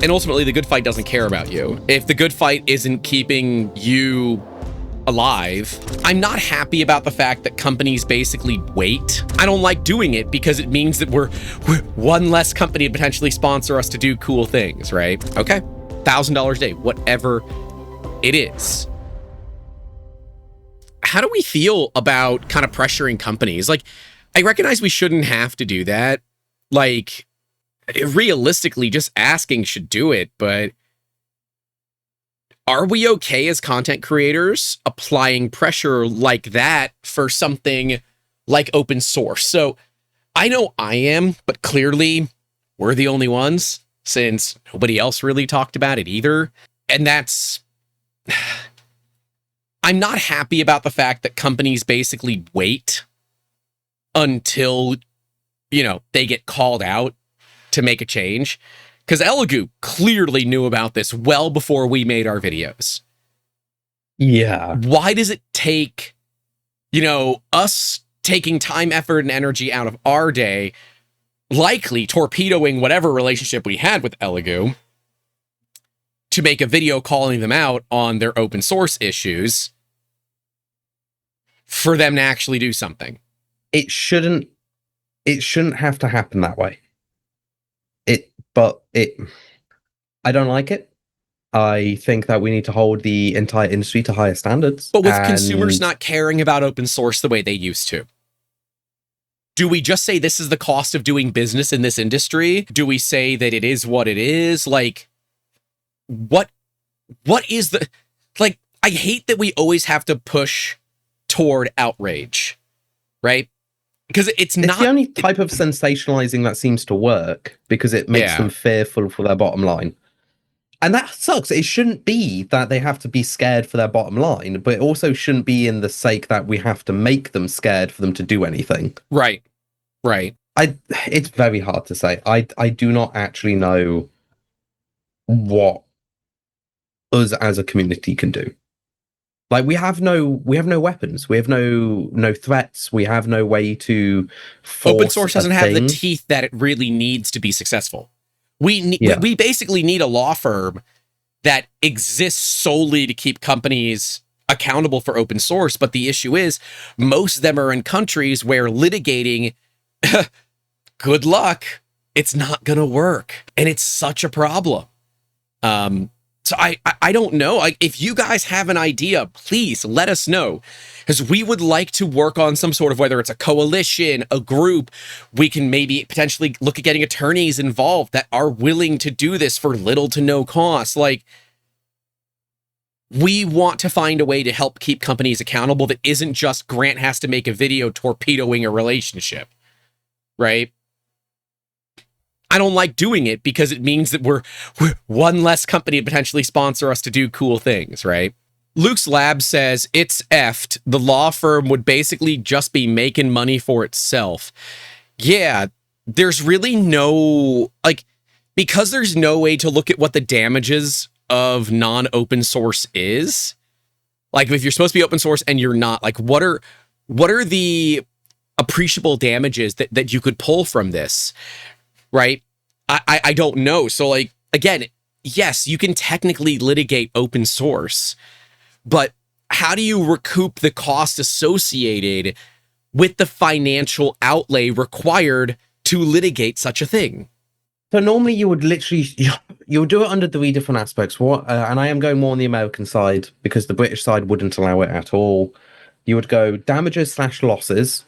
And ultimately, the good fight doesn't care about you. If the good fight isn't keeping you alive, I'm not happy about the fact that companies basically wait. I don't like doing it because it means that we're one less company to potentially sponsor us to do cool things, right? Okay, $1,000 a day, whatever it is. How do we feel about kind of pressuring companies? Like, I recognize we shouldn't have to do that. Like, realistically, just asking should do it, but are we okay as content creators applying pressure like that for something like open source? So I know I am, but clearly we're the only ones since nobody else really talked about it either. And that's... I'm not happy about the fact that companies basically wait until, you know, they get called out to make a change. Because Elegoo clearly knew about this well before we made our videos. Yeah. Why does it take, you know, us taking time, effort, and energy out of our day, likely torpedoing whatever relationship we had with Elegoo, to make a video calling them out on their open source issues, for them to actually do something? It shouldn't have to happen that way. I don't like it. I think that we need to hold the entire industry to higher standards. But with consumers not caring about open source the way they used to, do we just say this is the cost of doing business in this industry? Do we say that it is what it is? Like, what is the... Like, I hate that we always have to push toward outrage, right? Because it's not the only type of sensationalizing that seems to work, because it makes them fearful for their bottom line. And that sucks. It shouldn't be that they have to be scared for their bottom line, but it also shouldn't be in the sake that we have to make them scared for them to do anything. Right. Right. It's very hard to say. I do not actually know what us as a community can do. Like, we have no weapons. We have no threats. We have no way to force open source doesn't have the teeth that it really needs to be successful. We basically need a law firm that exists solely to keep companies accountable for open source. But the issue is, most of them are in countries where litigating, good luck, it's not going to work. And it's such a problem. So I don't know. Like, if you guys have an idea, please let us know, because we would like to work on some sort of, whether it's a coalition, a group, we can maybe potentially look at getting attorneys involved that are willing to do this for little to no cost. Like, we want to find a way to help keep companies accountable that isn't just Grant has to make a video torpedoing a relationship, right? I don't like doing it because it means that we're one less company to potentially sponsor us to do cool things, right? Luke's Lab says, it's effed. The law firm would basically just be making money for itself. Yeah, there's really no, like, because there's no way to look at what the damages of non-open source is. Like, if you're supposed to be open source and you're not, like, what are the appreciable damages that you could pull from this? Right? I don't know. So, like, again, yes, you can technically litigate open source, but how do you recoup the cost associated with the financial outlay required to litigate such a thing? So normally you would literally, you would do it under 3 different aspects. And I am going more on the American side because the British side wouldn't allow it at all. You would go damages/losses.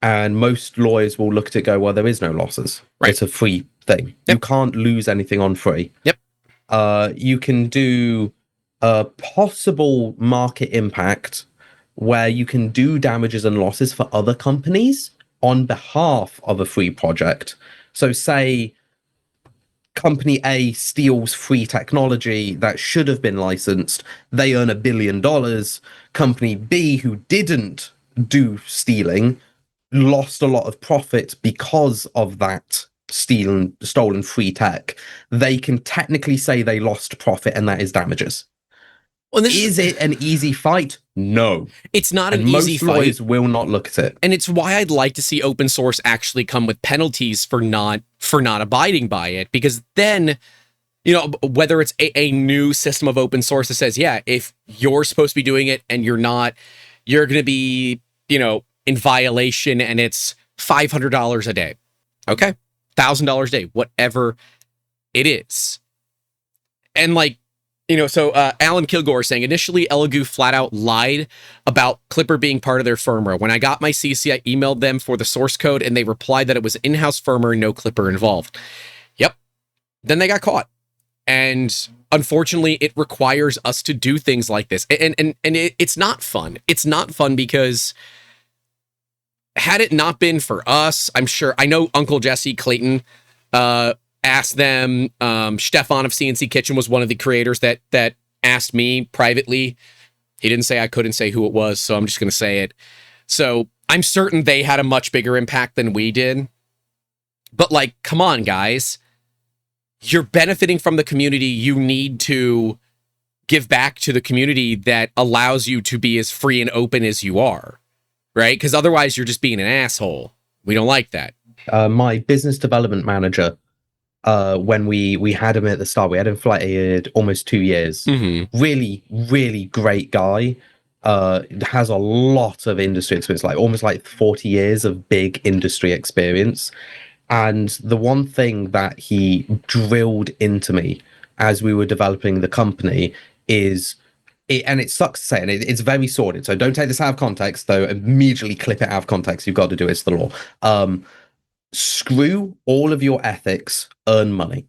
And most lawyers will look at it and go, well, there is no losses. Right. It's a free thing. Yep. You can't lose anything on free. Yep. You can do a possible market impact where you can do damages and losses for other companies on behalf of a free project. So say company A steals free technology that should have been licensed. They earn $1 billion. Company B, who didn't do stealing, lost a lot of profit because of that stolen free tech. They can technically say they lost profit, and that is damages. Well, is it an easy fight? No. It's not an easy fight. Most lawyers will not look at it. And it's why I'd like to see open source actually come with penalties for not abiding by it, because then you know, whether it's a new system of open source that says, yeah, if you're supposed to be doing it and you're not, you're going to be, you know, in violation, and it's $500 a day. Okay. $1,000 a day, whatever it is. And like, you know, so Alan Kilgore is saying, initially Elegoo flat out lied about Clipper being part of their firmware. When I got my CC, I emailed them for the source code and they replied that it was in-house firmware and no Clipper involved. Yep. Then they got caught. And unfortunately, it requires us to do things like this. And it's not fun. It's not fun because had it not been for us, I'm sure, I know Uncle Jesse Clayton asked them. Stefan of CNC Kitchen was one of the creators that asked me privately. He didn't say, I couldn't say who it was, so I'm just going to say it. So I'm certain they had a much bigger impact than we did. But like, come on, guys. You're benefiting from the community. You need to give back to the community that allows you to be as free and open as you are, right? Because otherwise you're just being an asshole. We don't like that. My business development manager, when we had him at the start, we had him for like almost 2 years. Mm-hmm. Really, really great guy. Has a lot of industry experience, like almost like 40 years of big industry experience. And the one thing that he drilled into me as we were developing the company is, and it sucks to say, and it's very sordid, so don't take this out of context, though immediately clip it out of context. You've got to do it, it's the law. Screw all of your ethics, earn money.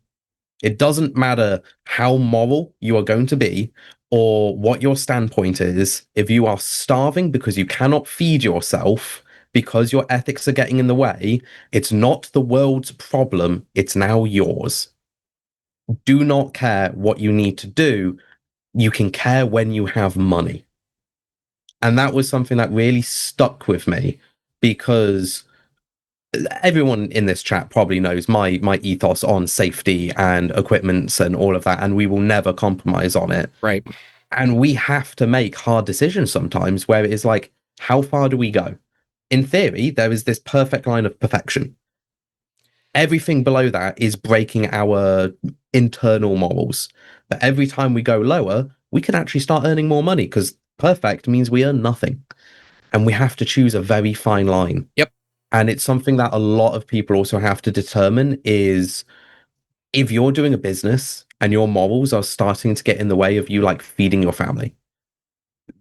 It doesn't matter how moral you are going to be or what your standpoint is. If you are starving because you cannot feed yourself, because your ethics are getting in the way, it's not the world's problem, it's now yours. Do not care what you need to do. You can care when you have money. And that was something that really stuck with me, because everyone in this chat probably knows my ethos on safety and equipments and all of that, and we will never compromise on it. Right. And we have to make hard decisions sometimes where it is like, how far do we go? In theory, there is this perfect line of perfection. Everything below that is breaking our internal morals. But every time we go lower, we can actually start earning more money, because perfect means we earn nothing. And we have to choose a very fine line. Yep. And it's something that a lot of people also have to determine is, if you're doing a business and your morals are starting to get in the way of you like feeding your family,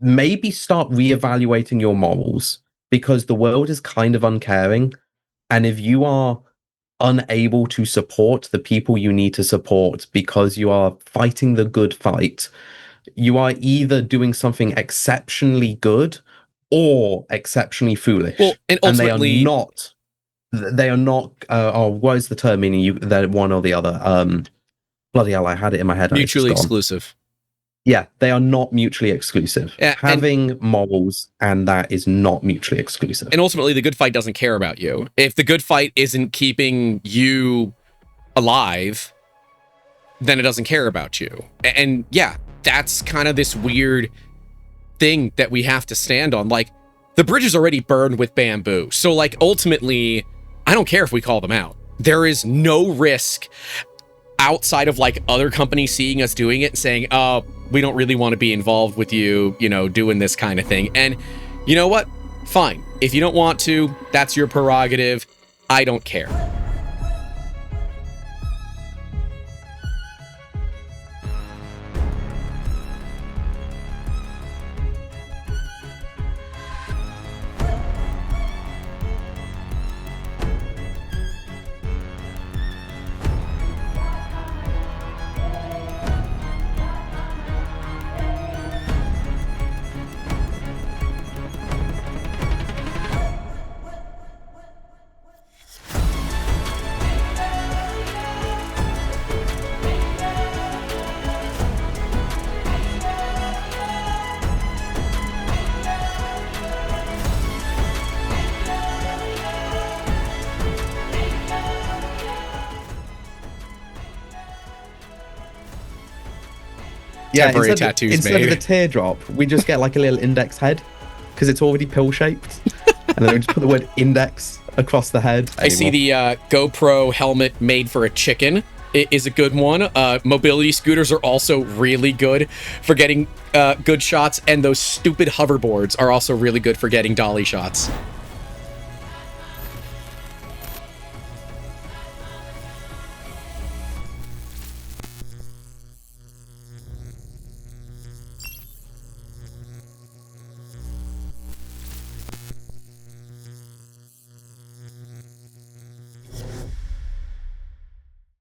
maybe start reevaluating your morals, because the world is kind of uncaring. And if you are unable to support the people you need to support because you are fighting the good fight, you are either doing something exceptionally good or exceptionally foolish. Well, and ultimately, they are not what is the term meaning? They're one or the other. Bloody hell, I had it in my head. Mutually exclusive. Yeah, they are not mutually exclusive. Having morals and that is not mutually exclusive. And ultimately, the good fight doesn't care about you. If the good fight isn't keeping you alive, then it doesn't care about you. And yeah, that's kind of this weird thing that we have to stand on. Like, the bridge is already burned with bamboo. So like, ultimately, I don't care if we call them out. There is no risk outside of like other companies seeing us doing it and saying, oh, we don't really want to be involved with you, you know, doing this kind of thing. And you know what? Fine. If you don't want to, that's your prerogative. I don't care. Yeah, temporary tattoos instead made. of the teardrop, we just get like a little index head, because it's already pill shaped, and then we just put the word index across the head. I see the GoPro helmet made for a chicken is a good one. Mobility scooters are also really good for getting good shots, and those stupid hoverboards are also really good for getting dolly shots.